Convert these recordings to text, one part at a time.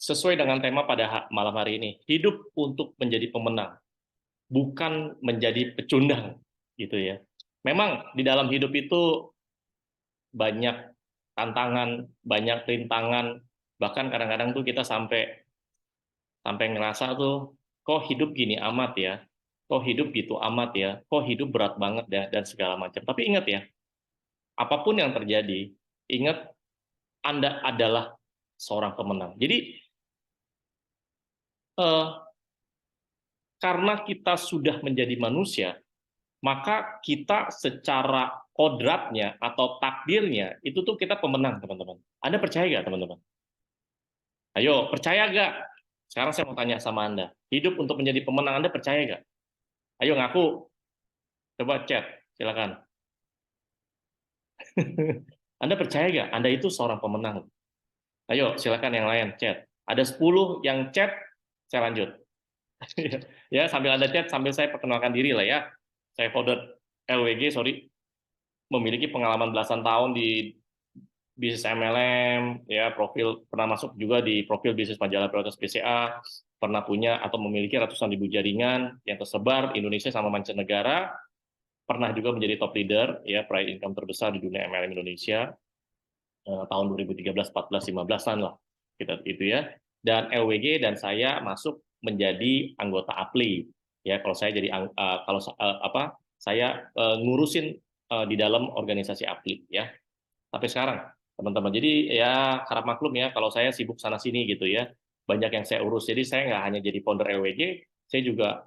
Sesuai dengan tema pada malam hari ini, hidup untuk menjadi pemenang, bukan menjadi pecundang, gitu ya. Memang di dalam hidup itu banyak tantangan, banyak rintangan, bahkan kadang-kadang tuh kita sampai sampai ngerasa tuh, kok hidup gini amat ya, kok hidup gitu amat ya, kok hidup berat banget ya, dan segala macam. Tapi ingat ya, apapun yang terjadi, ingat Anda adalah seorang pemenang. Jadi, eh, karena kita sudah menjadi manusia, maka kita secara kodratnya atau takdirnya itu tuh kita pemenang, teman-teman. Anda percaya nggak, teman-teman? Ayo, percaya nggak? Sekarang saya mau tanya sama Anda. Hidup untuk menjadi pemenang, Anda percaya nggak? Ayo ngaku. Coba chat, silakan. Anda percaya nggak? Anda itu seorang pemenang. Ayo, silakan yang lain chat. Ada 10 yang chat, saya lanjut. Ya, sambil Anda chat, sambil saya perkenalkan diri lah ya. Saya founder LWG, sorry, memiliki pengalaman belasan tahun di bisnis MLM, ya, profil pernah masuk juga di profil bisnis majalah prioritas BCA, pernah punya atau memiliki ratusan ribu jaringan yang tersebar di Indonesia sama mancanegara, pernah juga menjadi top leader, ya, private income terbesar di dunia MLM Indonesia tahun 2013, 14, 15-an lah, kita itu ya. Dan LWG dan saya masuk menjadi anggota APLI, ya. Kalau saya jadi kalau apa, saya ngurusin di dalam organisasi APLI, ya. Sampai sekarang, teman-teman. Jadi ya harap maklum ya kalau saya sibuk sana sini gitu ya. Banyak yang saya urus. Jadi saya nggak hanya jadi founder LWG, saya juga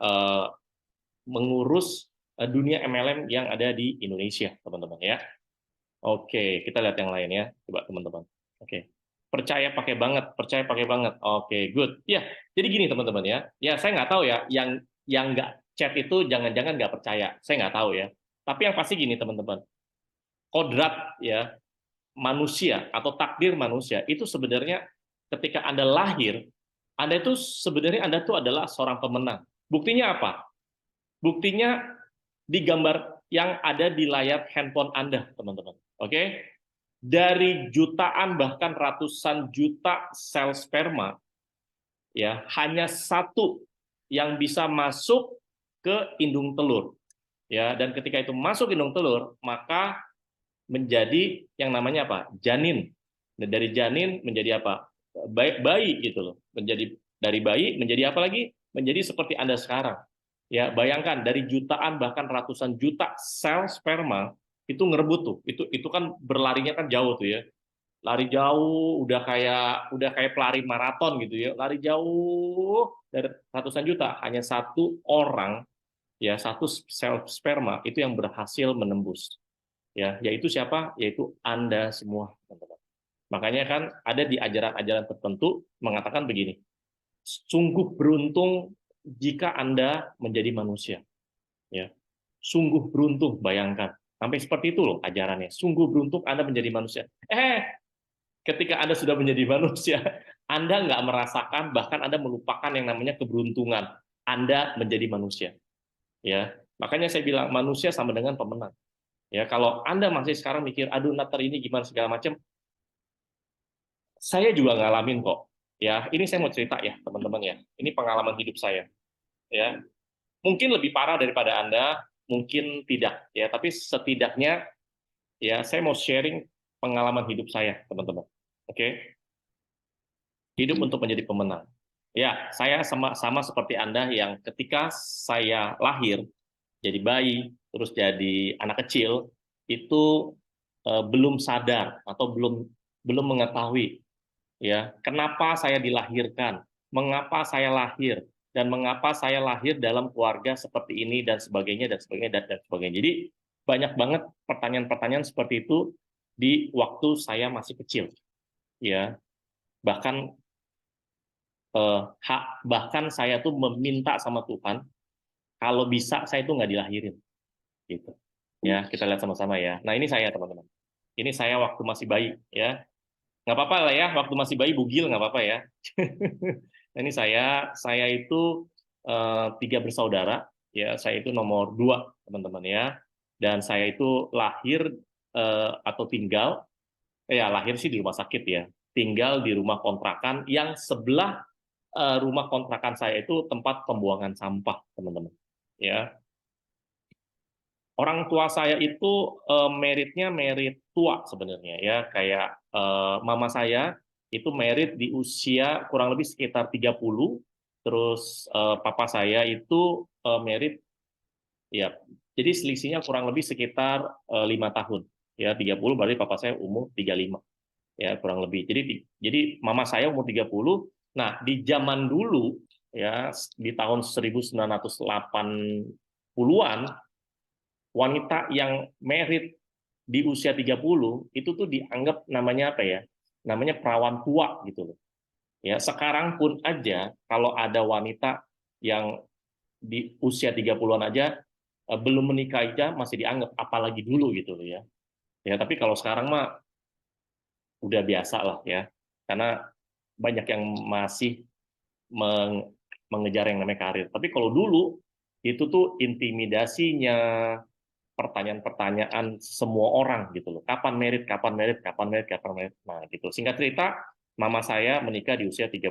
mengurus dunia MLM yang ada di Indonesia, teman-teman ya. Oke, kita lihat yang lain ya. Coba teman-teman. Oke. Percaya pakai banget. Oke, good. Ya, jadi gini teman-teman ya. Ya, saya nggak tahu ya, yang nggak chat itu jangan-jangan nggak percaya. Saya nggak tahu ya. Tapi yang pasti gini teman-teman. Kodrat ya, manusia atau takdir manusia itu sebenarnya ketika Anda lahir, Anda itu sebenarnya Anda tuh adalah seorang pemenang. Buktinya apa? Buktinya di gambar yang ada di layar handphone Anda, teman-teman. Oke? Dari jutaan bahkan ratusan juta sel sperma, ya, hanya satu yang bisa masuk ke indung telur. Ya, dan ketika itu masuk indung telur, maka menjadi yang namanya apa? Janin. Dan dari janin menjadi apa? Bayi gitu loh. Menjadi dari bayi menjadi apa lagi? Menjadi seperti Anda sekarang. Ya, bayangkan dari jutaan bahkan ratusan juta sel sperma itu ngerebut tuh. Itu kan berlarinya kan jauh tuh ya. Lari jauh udah kayak pelari maraton gitu ya. Lari jauh dari ratusan juta, hanya satu orang ya, satu sel sperma itu yang berhasil menembus, ya, yaitu siapa? Yaitu Anda semua, teman-teman. Makanya kan ada di ajaran-ajaran tertentu mengatakan begini, sungguh beruntung jika Anda menjadi manusia, ya. Sungguh beruntung, bayangkan. Sampai seperti itu loh ajarannya. Sungguh beruntung Anda menjadi manusia. Ketika Anda sudah menjadi manusia, Anda nggak merasakan, bahkan Anda melupakan yang namanya keberuntungan Anda menjadi manusia, ya. Makanya saya bilang manusia sama dengan pemenang. Ya, kalau Anda masih sekarang mikir, aduh Natar ini gimana segala macam, saya juga ngalamin kok. Ya, ini saya mau cerita ya, teman-teman ya. Ini pengalaman hidup saya. Ya, mungkin lebih parah daripada Anda, mungkin tidak. Ya, tapi setidaknya ya saya mau sharing pengalaman hidup saya, teman-teman. Oke, hidup untuk menjadi pemenang. Ya, saya sama seperti Anda yang ketika saya lahir jadi bayi, terus jadi anak kecil, itu belum sadar atau belum belum mengetahui ya kenapa saya dilahirkan, mengapa saya lahir, dan mengapa saya lahir dalam keluarga seperti ini dan sebagainya dan sebagainya dan sebagainya. Jadi banyak banget pertanyaan-pertanyaan seperti itu di waktu saya masih kecil, ya. Bahkan bahkan saya tuh meminta sama Tuhan kalau bisa saya tuh nggak dilahirin, gitu. Ya, kita lihat sama-sama ya. Nah, ini saya, teman-teman. Ini saya waktu masih bayi, ya. Nggak apa-apa lah ya, waktu masih bayi bugil nggak apa-apa ya. Nah, ini saya itu tiga bersaudara, ya. Saya itu nomor dua, teman-teman ya. Dan saya itu lahir atau tinggal, ya lahir sih di rumah sakit ya. tinggal di rumah kontrakan yang sebelah rumah kontrakan saya itu tempat pembuangan sampah, teman-teman. Ya, orang tua saya itu meritnya merit tua sebenarnya ya, kayak mama saya itu merit di usia kurang lebih sekitar 30, terus papa saya itu merit ya, jadi selisihnya kurang lebih sekitar 5 tahun ya, 30 berarti papa saya umur 35 ya kurang lebih. Jadi mama saya umur 30. Nah, di zaman dulu ya di tahun 1980-an wanita yang merit di usia 30 itu tuh dianggap namanya apa ya? Namanya perawan tua gitu loh. Ya, sekarang pun aja kalau ada wanita yang di usia 30-an aja belum menikah aja masih dianggap, apalagi dulu gitu loh ya. Ya, tapi kalau sekarang mah udah biasa lah ya. Karena banyak yang masih mengejar yang namanya karir. Tapi kalau dulu itu tuh intimidasinya, pertanyaan-pertanyaan semua orang gitu loh. Kapan merit, kapan merit, kapan merit, kapan merit. Nah, gitu. Singkat cerita, mama saya menikah di usia 30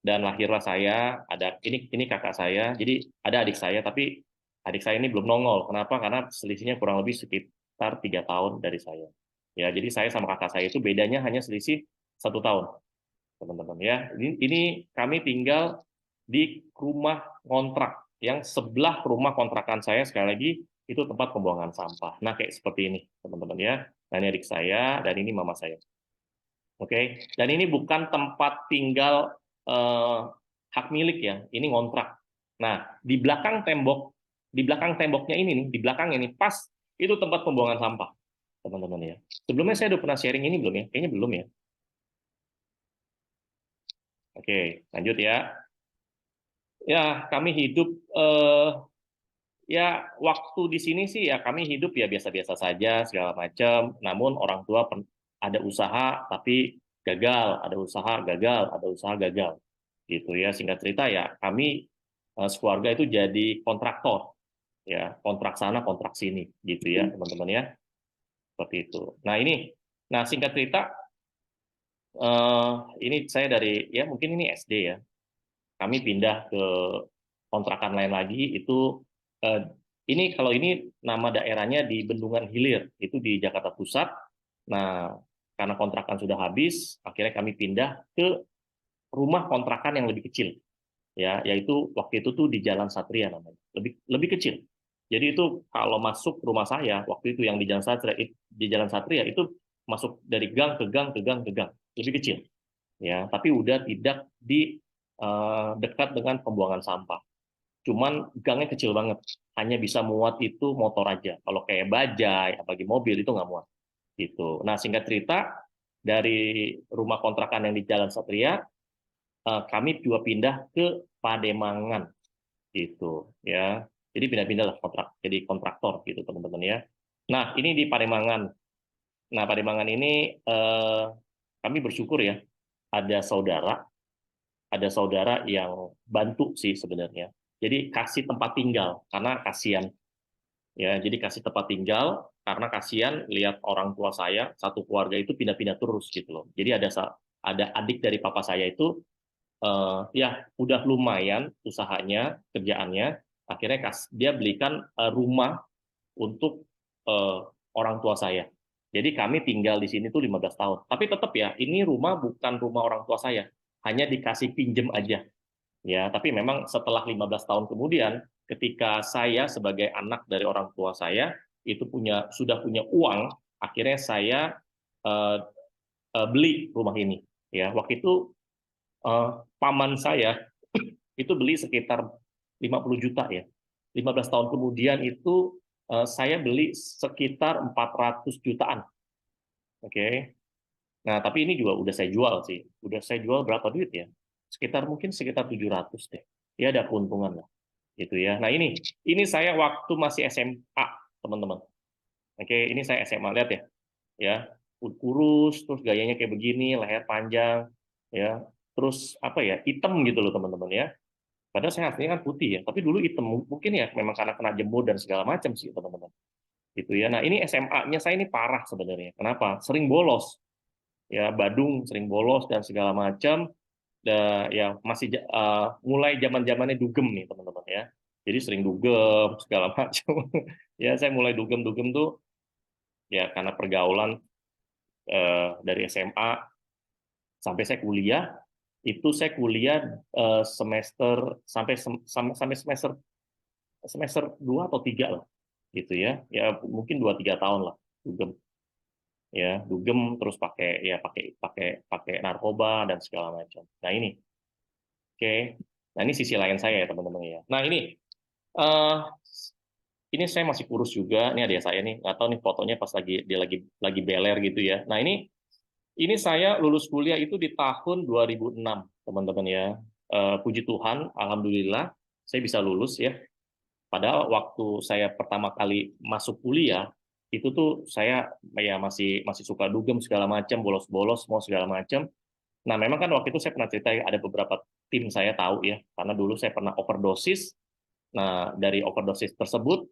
dan lahirlah saya, ada ini kakak saya. Jadi ada adik saya, tapi adik saya ini belum nongol. Kenapa? Karena selisihnya kurang lebih sekitar 3 tahun dari saya. Ya, jadi saya sama kakak saya itu bedanya hanya selisih 1 tahun, teman-teman ya. Ini kami tinggal di rumah kontrak yang sebelah rumah kontrakan saya, sekali lagi itu tempat pembuangan sampah. Nah, kayak seperti ini, teman-teman ya. Nah, ini adik saya dan ini mama saya. Oke, dan ini bukan tempat tinggal hak milik ya, ini ngontrak. Nah, di belakang temboknya ini nih, di belakang ini pas itu tempat pembuangan sampah, teman-teman ya. Sebelumnya saya udah pernah sharing ini belum ya? Kayaknya belum ya. Oke, lanjut ya. Ya, kami hidup ya waktu di sini sih ya kami hidup ya biasa-biasa saja segala macam. Namun orang tua ada usaha tapi gagal, ada usaha gagal, ada usaha gagal. Gitu ya. Singkat cerita ya kami sekeluarga itu jadi kontraktor ya, kontrak sana, kontrak sini gitu ya, teman-teman ya. Seperti itu. Nah singkat cerita ini saya dari ya mungkin ini SD ya. Kami pindah ke kontrakan lain lagi itu eh, ini kalau ini nama daerahnya di Bendungan Hilir, itu di Jakarta Pusat. Nah, karena kontrakan sudah habis, akhirnya kami pindah ke rumah kontrakan yang lebih kecil, ya, yaitu waktu itu tuh di Jalan Satria namanya, lebih lebih kecil. Jadi itu kalau masuk rumah saya waktu itu yang di Jalan Satria itu masuk dari gang ke gang ke gang ke gang, lebih kecil, ya, tapi udah tidak di dekat dengan pembuangan sampah. Cuman gangnya kecil banget, hanya bisa muat itu motor aja. Kalau kayak bajai, apalagi mobil itu nggak muat. Gitu. Nah singkat cerita dari rumah kontrakan yang di Jalan Satria, kami juga pindah ke Pademangan, gitu ya. Jadi pindah-pindah lah jadi kontraktor gitu teman-teman ya. Nah ini di Pademangan. Nah Pademangan ini kami bersyukur ya ada saudara yang bantu sih sebenarnya. Jadi kasih tempat tinggal karena kasihan ya. Jadi kasih tempat tinggal karena kasihan lihat orang tua saya satu keluarga itu pindah-pindah terus gitu loh. Jadi ada adik dari papa saya itu ya udah lumayan usahanya kerjaannya, akhirnya dia belikan rumah untuk eh, orang tua saya. Jadi kami tinggal di sini tuh 15 tahun. Tapi tetap ya, ini rumah bukan rumah orang tua saya, hanya dikasih pinjem aja. Ya, tapi memang setelah 15 tahun kemudian, ketika saya sebagai anak dari orang tua saya itu sudah punya uang, akhirnya saya eh, beli rumah ini. Ya, waktu itu paman saya itu beli sekitar 50 juta ya. 15 tahun kemudian itu saya beli sekitar 400 jutaan. Oke. Nah, tapi ini juga udah saya jual sih. Udah saya jual berapa duit ya? Mungkin sekitar 700 deh. Ya ada keuntungan lah. Gitu ya. Nah, ini saya waktu masih SMA, teman-teman. Oke, ini saya SMA, lihat ya. Ya, kurus, terus gayanya kayak begini, leher panjang, ya. Terus apa ya? Hitam gitu loh, teman-teman ya. Padahal saya aslinya kan putih ya, tapi dulu hitam. Mungkin ya memang karena kena jemur dan segala macam sih, teman-teman. Gitu ya. Nah, ini SMA-nya saya ini parah sebenarnya. Kenapa? Sering bolos. ya Badung sering bolos dan segala macam. Ya masih mulai zaman-zamannya dugem nih teman-teman ya. Jadi sering dugem segala macam. Ya saya mulai dugem-dugem tuh ya karena pergaulan dari SMA sampai saya kuliah. Itu saya kuliah semester sampai semester 2 atau 3 lah gitu ya. Ya mungkin 2-3 tahun lah dugem. Ya, dugem terus pakai narkoba dan segala macam. Nah, ini. Oke. Nah, ini sisi lain saya ya, teman-teman ya. Nah, eh ini saya masih kurus juga. Ini adik saya nih, nggak tahu nih fotonya pas dia lagi beler gitu ya. Nah, ini saya lulus kuliah itu di tahun 2006, teman-teman ya. Puji Tuhan, alhamdulillah saya bisa lulus ya. Padahal waktu saya pertama kali masuk kuliah itu tuh saya ya masih suka dugem segala macam, bolos-bolos mau segala macam. Nah, memang kan waktu itu saya pernah cerita ya, ada beberapa tim saya tahu ya, karena dulu saya pernah overdosis. Nah, dari overdosis tersebut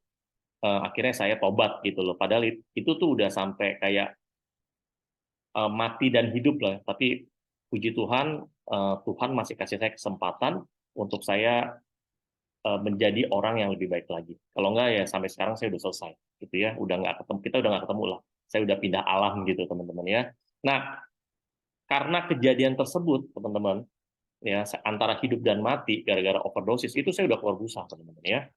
akhirnya saya tobat gitu loh. Padahal itu tuh udah sampai kayak mati dan hidup lah. Tapi puji Tuhan, Tuhan masih kasih saya kesempatan untuk saya menjadi orang yang lebih baik lagi. Kalau enggak ya sampai sekarang saya udah selesai gitu ya, udah nggak ketemu, kita udah nggak ketemu lah. Saya udah pindah alam gitu teman-teman ya. Nah, karena kejadian tersebut teman-teman ya antara hidup dan mati gara-gara overdosis itu saya udah keluar busa teman-teman ya.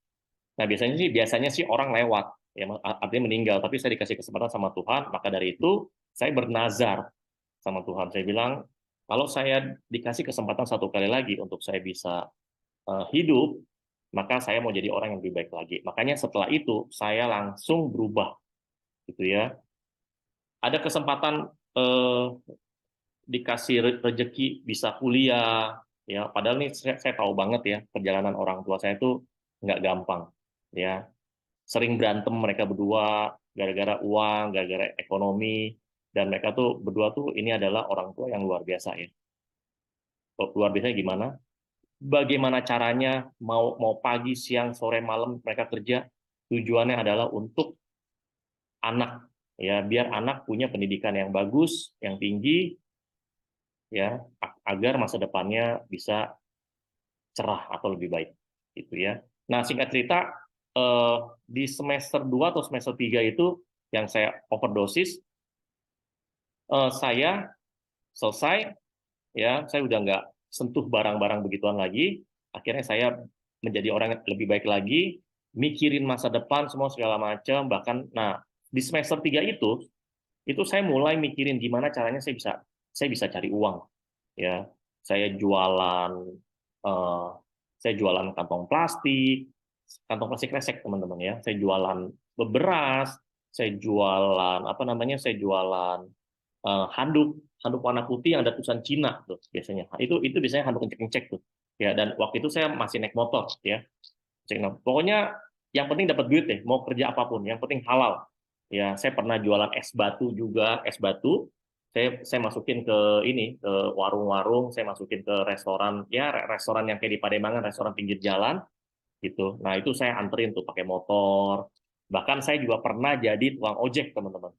Nah, biasanya sih orang lewat ya artinya meninggal, tapi saya dikasih kesempatan sama Tuhan, maka dari itu saya bernazar sama Tuhan. Saya bilang kalau saya dikasih kesempatan satu kali lagi untuk saya bisa hidup, maka saya mau jadi orang yang lebih baik lagi. Makanya setelah itu saya langsung berubah, gitu ya. Ada kesempatan dikasih rezeki bisa kuliah, ya. Padahal nih saya tahu banget ya perjalanan orang tua saya itu nggak gampang, ya. Sering berantem mereka berdua gara-gara uang, gara-gara ekonomi, dan mereka tuh berdua tuh ini adalah orang tua yang luar biasa ya. Luar biasa gimana? Bagaimana caranya mau mau pagi, siang, sore, malam mereka kerja, tujuannya adalah untuk anak ya, biar anak punya pendidikan yang bagus, yang tinggi ya, agar masa depannya bisa cerah atau lebih baik gitu ya. Nah, singkat cerita di semester 2 atau semester 3 itu yang saya overdosis, saya selesai ya, saya udah nggak sentuh barang-barang begituan lagi. Akhirnya saya menjadi orang yang lebih baik lagi, mikirin masa depan semua segala macam. Bahkan, nah di semester 3 itu saya mulai mikirin gimana caranya saya bisa cari uang. Ya, saya jualan, eh, saya jualan kantong plastik resek teman-teman ya. Saya jualan beras, saya jualan apa namanya, saya jualan handuk handuk warna putih yang ada tulisan Cina tuh biasanya. Itu biasanya handuk ngecek-ngecek tuh. Ya, dan waktu itu saya masih naik motor ya. Pokoknya yang penting dapat duit deh, mau kerja apapun, yang penting halal. Ya, saya pernah jualan es batu juga, es batu. Saya masukin ke ini, ke warung-warung, saya masukin ke restoran, ya restoran yang kayak di Pademangan, restoran pinggir jalan gitu. Nah, itu saya anterin tuh pakai motor. Bahkan saya juga pernah jadi tukang ojek, teman-teman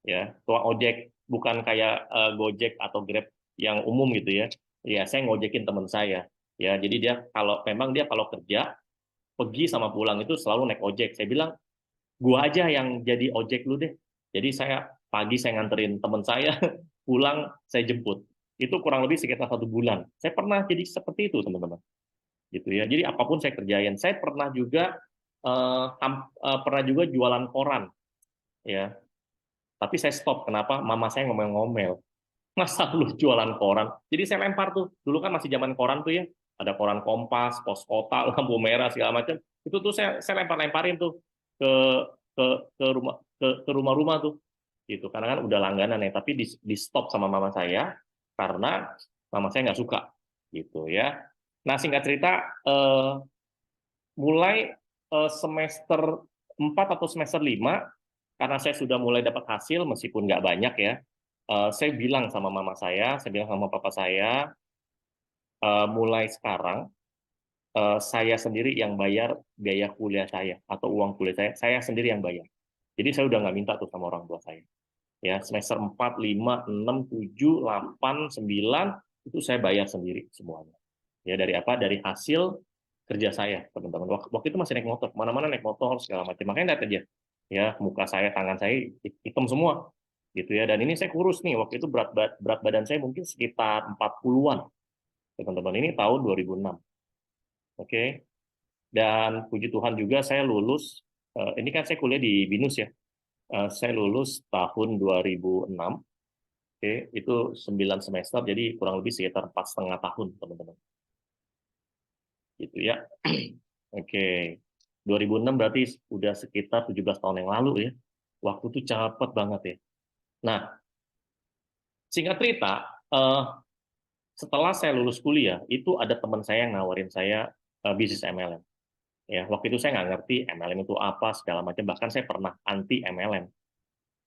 ya, tukang ojek bukan kayak Gojek atau Grab yang umum gitu ya. Ya, saya ngojekin teman saya. Ya, jadi dia kalau kerja pergi sama pulang itu selalu naik ojek. Saya bilang, gua aja yang jadi ojek lu deh. Jadi pagi saya nganterin teman saya, pulang saya jemput. Itu kurang lebih sekitar 1 bulan. Saya pernah jadi seperti itu, teman-teman. Gitu ya. Jadi apapun saya kerjain. Saya pernah juga jualan koran, ya. Tapi saya stop. Kenapa? Mama saya ngomel-ngomel. Masa lu jualan koran? Jadi saya lempar tuh. Dulu kan masih zaman koran tuh ya. Ada koran Kompas, Pos Kota, lampu merah segala macam. Itu tuh saya lempar-lemparin tuh ke ke ke rumah-rumah tuh. Gitu. Karena kan udah langganan ya, tapi di stop sama mama saya karena mama saya nggak suka gitu ya. Nah, singkat cerita mulai semester 4 atau semester 5 karena saya sudah mulai dapat hasil meskipun nggak banyak ya, saya bilang sama mama saya bilang sama papa saya, mulai sekarang saya sendiri yang bayar biaya kuliah saya atau uang kuliah saya sendiri yang bayar. Jadi saya udah nggak minta tuh sama orang tua saya. Ya, semester 4, 5, 6, 7, 8, 9 itu saya bayar sendiri semuanya. Ya, dari apa? Dari hasil kerja saya, teman-teman. Waktu itu masih naik motor, mana-mana naik motor segala macam. Makanya lihat aja. Ya, muka saya, tangan saya hitam semua. Gitu ya. Dan ini saya kurus nih. Waktu itu berat badan saya mungkin sekitar 40-an. Teman-teman, ini tahun 2006. Oke. Dan puji Tuhan juga saya lulus, ini kan saya kuliah di BINUS ya. Saya lulus tahun 2006. Oke, itu 9 semester, jadi kurang lebih sekitar 4,5 tahun, teman-teman. Gitu ya. Oke. 2006 berarti udah sekitar 17 tahun yang lalu ya. Waktu itu cepet banget ya. Nah, singkat cerita, setelah saya lulus kuliah, itu ada teman saya yang nawarin saya bisnis MLM. Ya, waktu itu saya nggak ngerti MLM itu apa, segala macam. Bahkan saya pernah anti MLM.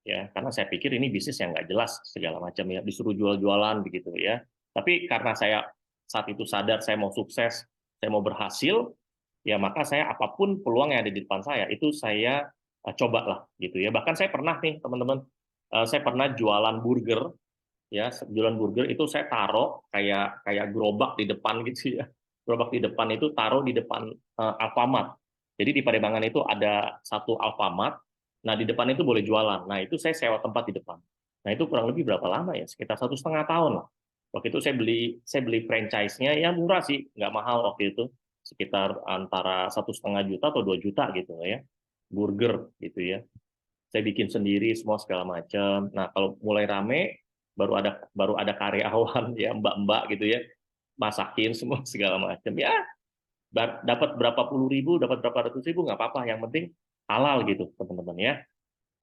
Ya, karena saya pikir ini bisnis yang nggak jelas, segala macam ya. Disuruh jual-jualan begitu ya. Tapi karena saya saat itu sadar saya mau sukses, saya mau berhasil, ya maka saya apapun peluang yang ada di depan saya itu saya cobalah gitu ya. Bahkan saya pernah nih teman-teman, saya pernah jualan burger ya, jualan burger itu saya taruh kayak kayak gerobak di depan gitu ya. Gerobak di depan itu taruh di depan Alfamart. Jadi di Pademangan itu ada satu Alfamart. Nah di depan itu boleh jualan. Nah itu saya sewa tempat di depan. Nah itu kurang lebih berapa lama ya? Sekitar 1,5 tahun lah. Waktu itu saya beli franchise-nya ya murah sih, nggak mahal waktu itu, sekitar antara 1,5 juta atau 2 juta gitu ya, burger gitu ya. Saya bikin sendiri semua segala macam. Nah kalau mulai rame, baru ada karyawan ya, mbak-mbak gitu ya, masakin semua segala macam ya, dapat berapa puluh ribu, dapat berapa ratus ribu nggak apa-apa, yang penting halal gitu teman-teman ya.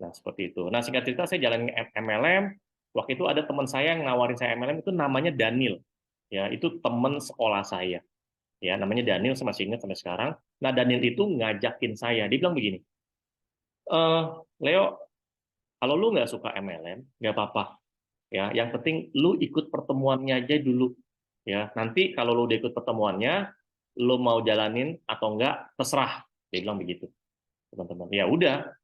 Nah seperti itu. Nah singkat cerita saya jalanin MLM. Waktu itu ada teman saya yang nawarin saya MLM, itu namanya Daniel. Ya itu teman sekolah saya. Ya namanya Daniel, saya masih ingat sampai sekarang. Nah Daniel itu ngajakin saya, dia bilang begini, Leo, kalau lu nggak suka MLM nggak apa-apa, ya yang penting lu ikut pertemuannya aja dulu, ya nanti kalau lu udah ikut pertemuannya, lu mau jalanin atau enggak terserah, dia bilang begitu, teman-teman. Ya udah,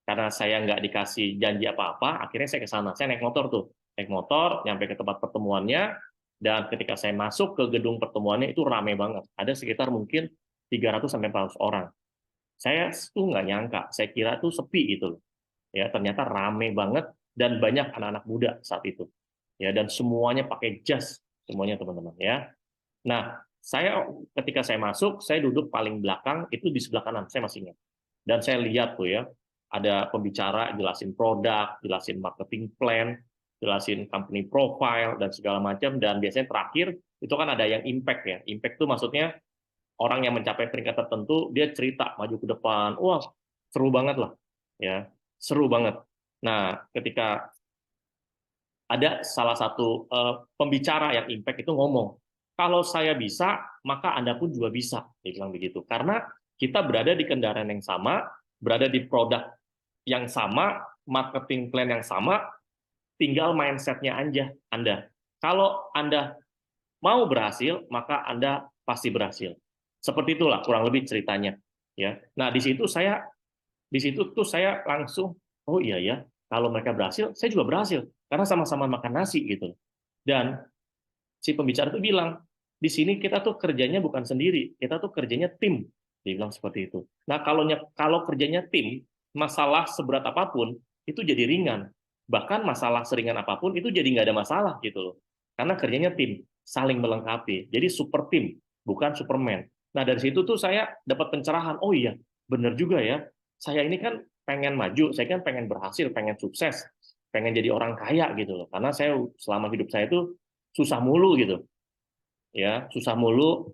karena saya nggak dikasih janji apa-apa, akhirnya saya ke sana, saya naik motor tuh, naik motor nyampe ke tempat pertemuannya. Dan ketika saya masuk ke gedung pertemuannya itu rame banget, ada sekitar mungkin 300 sampai 400 orang. Saya tuh nggak nyangka, saya kira tuh sepi gitu loh. Ya ternyata rame banget dan banyak anak-anak muda saat itu. Ya dan semuanya pakai jas semuanya teman-teman ya. Nah, saya ketika saya masuk, saya duduk paling belakang itu di sebelah kanan, saya masih ingat. Dan saya lihat tuh ya, ada pembicara jelasin produk, jelasin marketing plan, jelasin company profile dan segala macam, dan biasanya terakhir itu kan ada yang impact ya. Impact itu maksudnya orang yang mencapai peringkat tertentu dia cerita maju ke depan. Wah, seru banget lah. Ya, seru banget. Nah, ketika ada salah satu pembicara yang impact itu ngomong, kalau saya bisa, maka Anda pun juga bisa. Dia bilang begitu. Karena kita berada di kendaraan yang sama, berada di produk yang sama, marketing plan yang sama, tinggal mindset-nya aja Anda. Kalau Anda mau berhasil, maka Anda pasti berhasil. Seperti itulah kurang lebih ceritanya. Ya. Nah, di situ tuh saya langsung, oh iya ya, kalau mereka berhasil, saya juga berhasil karena sama-sama makan nasi gitu. Dan si pembicara itu bilang, di sini kita tuh kerjanya bukan sendiri, kita tuh kerjanya tim. Dia bilang seperti itu. Nah, kalau kerjanya tim, masalah seberat apapun itu jadi ringan. Bahkan masalah seringan apapun itu jadi nggak ada masalah gitu loh. Karena kerjanya tim, saling melengkapi. Jadi super tim, bukan Superman. Nah, dari situ tuh saya dapat pencerahan. Oh iya, benar juga ya. Saya ini kan pengen maju, saya kan pengen berhasil, pengen sukses, pengen jadi orang kaya gitu loh. Karena saya selama hidup saya itu susah mulu gitu, ya susah mulu,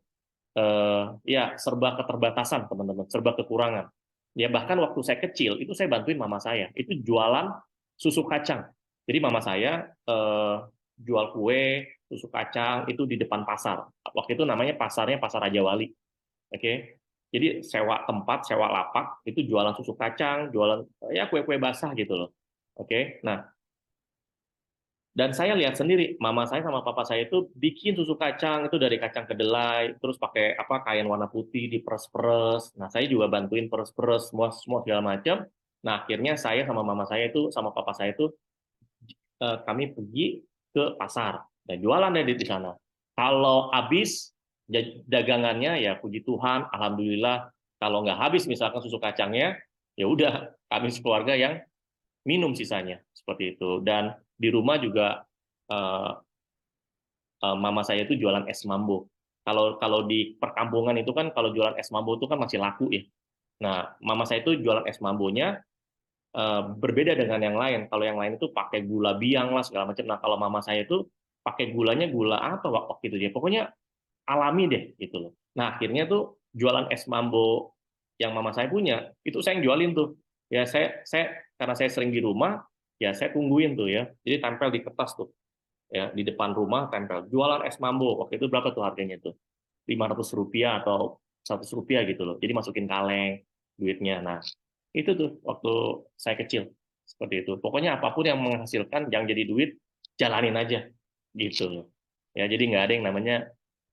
ya serba keterbatasan teman-teman, serba kekurangan. Ya bahkan waktu saya kecil itu saya bantuin mama saya itu jualan susu kacang. Jadi mama saya jual kue susu kacang itu di depan pasar. Waktu itu namanya pasarnya Pasar Raja Wali. Oke. Jadi sewa tempat, sewa lapak itu jualan susu kacang, jualan ya kue-kue basah gitu loh. Oke. Nah, dan saya lihat sendiri, mama saya sama papa saya itu bikin susu kacang itu dari kacang kedelai, terus pakai apa kain warna putih diperes-peres. Nah, saya juga bantuin peres-peres semua semua segala macam. Nah, akhirnya saya sama mama saya itu, sama papa saya itu, kami pergi ke pasar dan jualan deh di sana. Kalau habis dagangannya ya puji Tuhan, alhamdulillah. Kalau nggak habis misalkan susu kacangnya, ya udah kami sekeluarga yang minum sisanya seperti itu. Dan di rumah juga eh, mama saya itu jualan es mambo. Kalau kalau di perkampungan itu kan kalau jualan es mambo itu kan masih laku ya. Nah, mama saya itu jualan es mambonya berbeda dengan yang lain. Kalau yang lain itu pakai gula biang lah segala macam. Nah, kalau mama saya itu pakai gulanya gula apa waktu itu dia. Pokoknya alami deh gitu loh. Nah, akhirnya tuh jualan es mambo yang mama saya punya, itu saya yang jualin tuh. Ya saya karena saya sering di rumah, ya saya tungguin tuh ya. Jadi tempel di kertas tuh. Ya, di depan rumah tempel. Jualan es mambo. Waktu itu berapa tuh harganya tuh? Rp500 atau Rp100 gitu loh. Jadi masukin kaleng duitnya. Nah, itu tuh waktu saya kecil seperti itu. Pokoknya apapun yang menghasilkan yang jadi duit jalanin aja gitu loh. Ya, jadi nggak ada yang namanya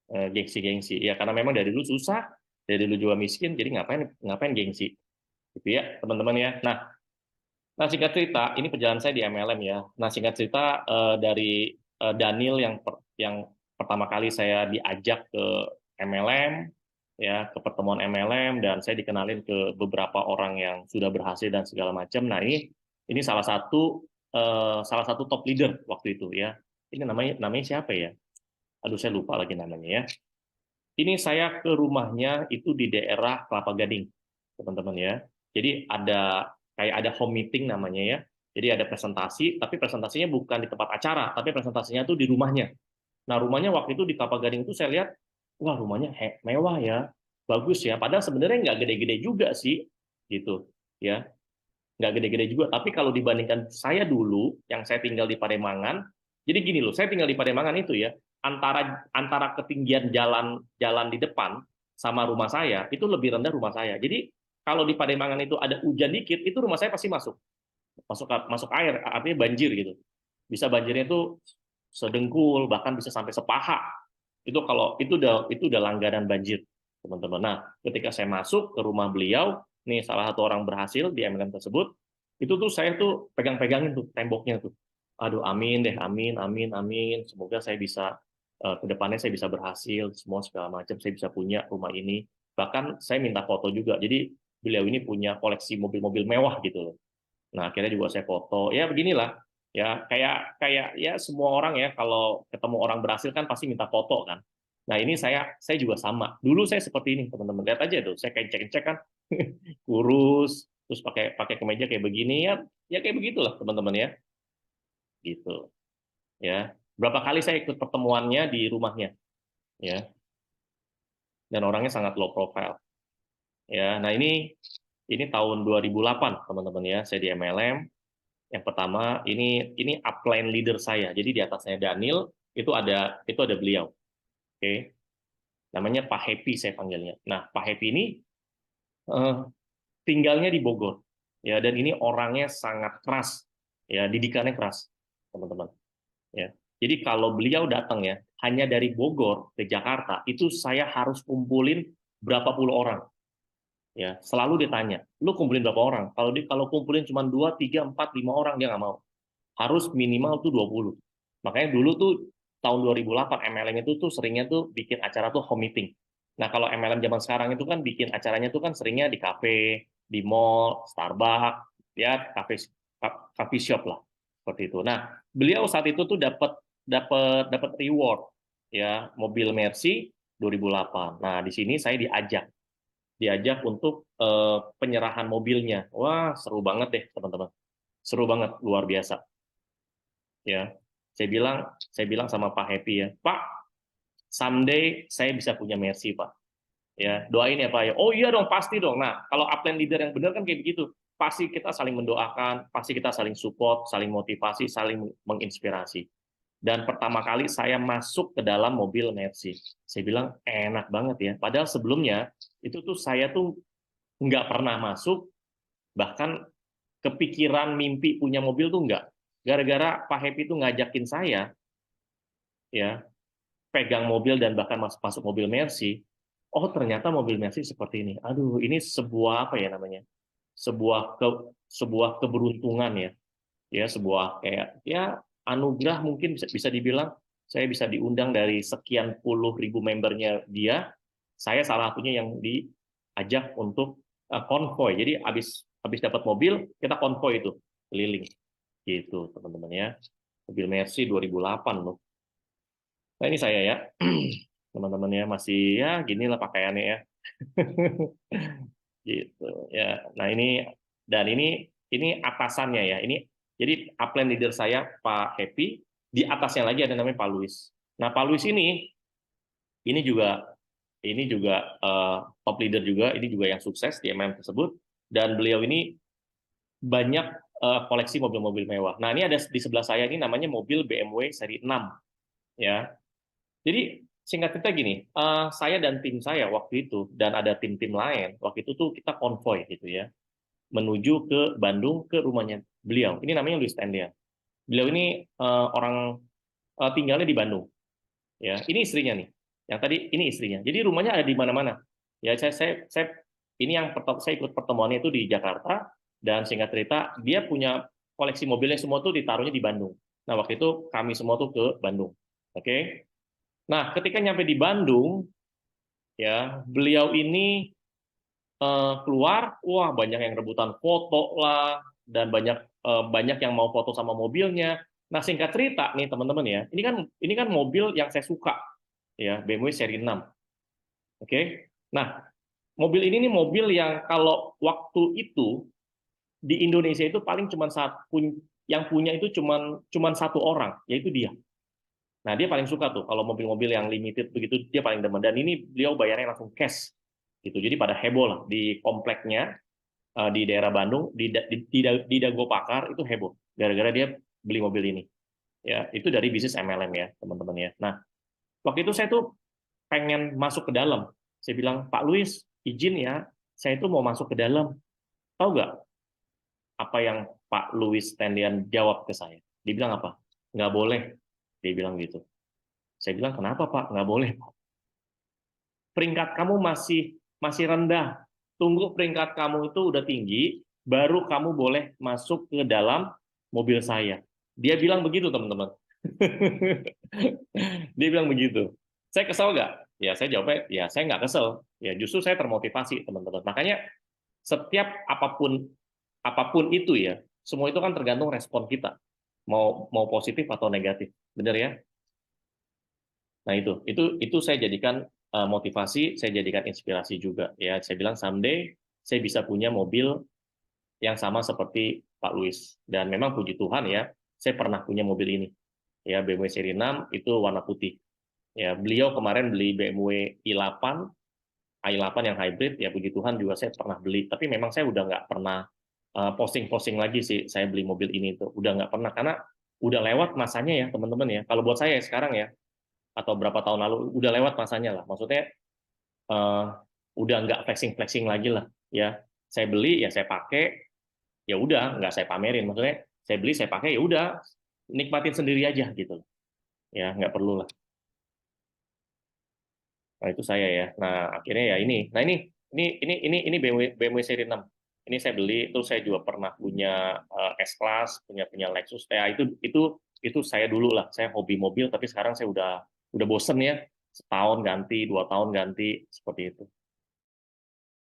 gengsi-gengsi. Ya karena memang dari dulu susah, dari dulu juga miskin, jadi ngapain ngapain gengsi. Gitu ya, teman-teman ya. Nah, singkat cerita, ini perjalanan saya di MLM ya. Nah, singkat cerita dari Daniel yang pertama kali saya diajak ke MLM, ya ke pertemuan MLM dan saya dikenalin ke beberapa orang yang sudah berhasil dan segala macam. Nah, ini salah satu top leader waktu itu ya. Ini namanya siapa ya? Aduh, saya lupa lagi namanya ya. Ini saya ke rumahnya itu di daerah Kelapa Gading, teman-teman ya. Jadi kayak ada home meeting namanya ya. Jadi ada presentasi, tapi presentasinya bukan di tempat acara, tapi presentasinya tuh di rumahnya. Nah, rumahnya waktu itu di Kelapa Gading itu saya lihat, wah rumahnya mewah ya, bagus ya. Padahal sebenarnya nggak gede-gede juga sih, gitu ya. Nggak gede-gede juga. Tapi kalau dibandingkan saya dulu, yang saya tinggal di Pademangan, jadi gini loh, saya tinggal di Pademangan itu ya, antara antara ketinggian jalan di depan sama rumah saya itu lebih rendah rumah saya. Jadi kalau di Pademangan itu ada hujan dikit, itu rumah saya pasti masuk masuk air, artinya banjir gitu. Bisa banjirnya itu sedengkul, bahkan bisa sampai sepaha. Itu kalau itu udah langganan banjir, teman-teman. Nah, ketika saya masuk ke rumah beliau, nih salah satu orang berhasil di MLM tersebut, itu tuh saya tuh pegang-pegangin tuh temboknya tuh. Aduh, amin deh, amin, amin, amin. Semoga saya bisa ke depannya saya bisa berhasil, semua segala macam, saya bisa punya rumah ini. Bahkan saya minta foto juga. Jadi beliau ini punya koleksi mobil-mobil mewah gitu loh. Nah, akhirnya juga saya foto. Ya beginilah. Ya, kayak kayak ya semua orang ya kalau ketemu orang berhasil kan pasti minta foto kan. Nah, ini saya juga sama. Dulu saya seperti ini, teman-teman. Lihat aja tuh, saya kayak cek-cek kan kurus, terus pakai pakai kemeja kayak begini ya. Ya kayak begitulah, teman-teman ya. Gitu. Ya. Berapa kali saya ikut pertemuannya di rumahnya, ya. Dan orangnya sangat low profile. Ya. Nah, ini tahun 2008, teman-teman ya. Saya di MLM. Yang pertama ini upline leader saya. Jadi di atasnya Daniel itu ada beliau. Oke. Namanya Pak Happy saya panggilnya. Nah, Pak Happy ini eh, tinggalnya di Bogor. Ya, dan ini orangnya sangat keras. Ya, didikannya keras, teman-teman. Ya. Jadi kalau beliau datang ya, hanya dari Bogor ke Jakarta, itu saya harus kumpulin berapa puluh orang. Ya, selalu ditanya, lu kumpulin berapa orang? Kalau kumpulin cuma 2, 3, 4, 5 orang dia nggak mau. Harus minimal tuh 20. Makanya dulu tuh tahun 2008 MLM itu tuh seringnya tuh bikin acara tuh home meeting. Nah, kalau MLM zaman sekarang itu kan bikin acaranya tuh kan seringnya di kafe, di mall, Starbucks, ya coffee shop lah seperti itu. Nah, beliau saat itu tuh dapat dapat dapat reward ya mobil Mercy 2008. Nah, di sini saya diajak untuk penyerahan mobilnya. Wah, seru banget deh, teman-teman. Seru banget, luar biasa. Ya, saya bilang sama Pak Happy ya, Pak, someday saya bisa punya Mercy, Pak. Ya, doain ya Pak ya. Oh iya dong, pasti dong. Nah, kalau upline leader yang benar kan kayak begitu. Pasti kita saling mendoakan, pasti kita saling support, saling motivasi, saling menginspirasi. Dan pertama kali saya masuk ke dalam mobil Mercy, saya bilang enak banget ya. Padahal sebelumnya itu tuh saya tuh nggak pernah masuk, bahkan kepikiran mimpi punya mobil tuh nggak. Gara-gara Pak Happy itu ngajakin saya, ya pegang mobil dan bahkan masuk mobil Mercy. Oh ternyata mobil Mercy seperti ini. Aduh, ini sebuah apa ya namanya? sebuah keberuntungan ya, sebuah kayak ya anugerah mungkin bisa dibilang. Saya bisa diundang dari sekian puluh ribu membernya dia, saya salah satunya yang diajak untuk konvoy. Jadi habis dapat mobil kita konvoy itu keliling gitu teman-teman ya. Mobil Mercy 2008 loh. Nah ini saya ya teman-teman ya, masih ya gini lah pakaiannya ya. Gitu ya. Nah ini atasannya ya. Ini jadi upline leader saya Pak Happy, di atasnya lagi ada namanya Pak Luis. Nah Pak Luis ini juga top leader juga, ini juga yang sukses di MLM tersebut, dan beliau ini banyak koleksi mobil-mobil mewah. Nah ini ada di sebelah saya ini namanya mobil BMW seri 6 ya. Jadi singkat cerita gini, saya dan tim saya waktu itu dan ada tim-tim lain waktu itu tuh kita konvoy gitu ya, menuju ke Bandung ke rumahnya beliau. Ini namanya Luis Tendia. Beliau ini tinggalnya di Bandung. Ya, ini istrinya nih. Yang tadi ini istrinya. Jadi rumahnya ada di mana-mana. Ya, ini yang saya ikut pertemuannya itu di Jakarta, dan singkat cerita dia punya koleksi mobilnya semua tuh ditaruhnya di Bandung. Nah, waktu itu kami semua tuh ke Bandung. Oke. Nah, ketika nyampe di Bandung, ya beliau ini keluar, wah banyak yang rebutan foto lah, dan banyak yang mau foto sama mobilnya. Nah singkat cerita nih teman-teman ya, ini kan mobil yang saya suka ya, BMW seri 6. Oke. Nah mobil ini nih mobil yang kalau waktu itu di Indonesia itu paling cuma yang punya itu cuman satu orang, yaitu dia. Nah dia paling suka tuh kalau mobil-mobil yang limited begitu, dia paling demen, dan ini beliau bayarnya langsung cash gitu. Jadi pada heboh lah di kompleknya, di daerah Bandung, di Dago Pakar itu heboh gara-gara dia beli mobil ini ya. Itu dari bisnis MLM ya teman-teman ya. Nah waktu itu saya tuh pengen masuk ke dalam, saya bilang Pak Luis izin ya, saya itu mau masuk ke dalam. Tahu nggak apa yang Pak Luis Tendian jawab ke saya? Dia bilang apa? Nggak boleh, dia bilang gitu. Saya bilang kenapa Pak nggak boleh? Peringkat kamu masih rendah, tunggu peringkat kamu itu udah tinggi, baru kamu boleh masuk ke dalam mobil saya. Dia bilang begitu teman-teman. Dia bilang begitu. Saya kesel nggak? Ya saya jawabnya, ya saya nggak kesel. Ya justru saya termotivasi teman-teman. Makanya setiap apapun itu ya, semua itu kan tergantung respon kita. Mau positif atau negatif. Benar ya? Nah itu saya jadikan motivasi, saya jadikan inspirasi juga ya. Saya bilang someday saya bisa punya mobil yang sama seperti Pak Luis, dan memang puji Tuhan ya, saya pernah punya mobil ini ya, BMW seri 6 itu warna putih ya. Beliau kemarin beli BMW i8 yang hybrid ya, puji Tuhan juga saya pernah beli, tapi memang saya udah nggak pernah posting lagi sih saya beli mobil ini, tuh udah nggak pernah karena udah lewat masanya ya teman-teman ya. Kalau buat saya sekarang ya, atau berapa tahun lalu udah lewat masanya lah, maksudnya uh, udah nggak flexing lagi lah ya. Saya beli ya saya pakai, ya udah nggak saya pamerin, maksudnya saya beli saya pakai ya udah nikmatin sendiri aja gitu ya, nggak perlu lah. Nah itu saya ya. Nah akhirnya ya ini BMW seri 6 ini saya beli. Itu saya juga pernah punya S-Class, punya punya Lexus. Ya itu saya dulu lah, saya hobi mobil, tapi sekarang saya udah bosen ya, setahun ganti, 2 tahun ganti seperti itu.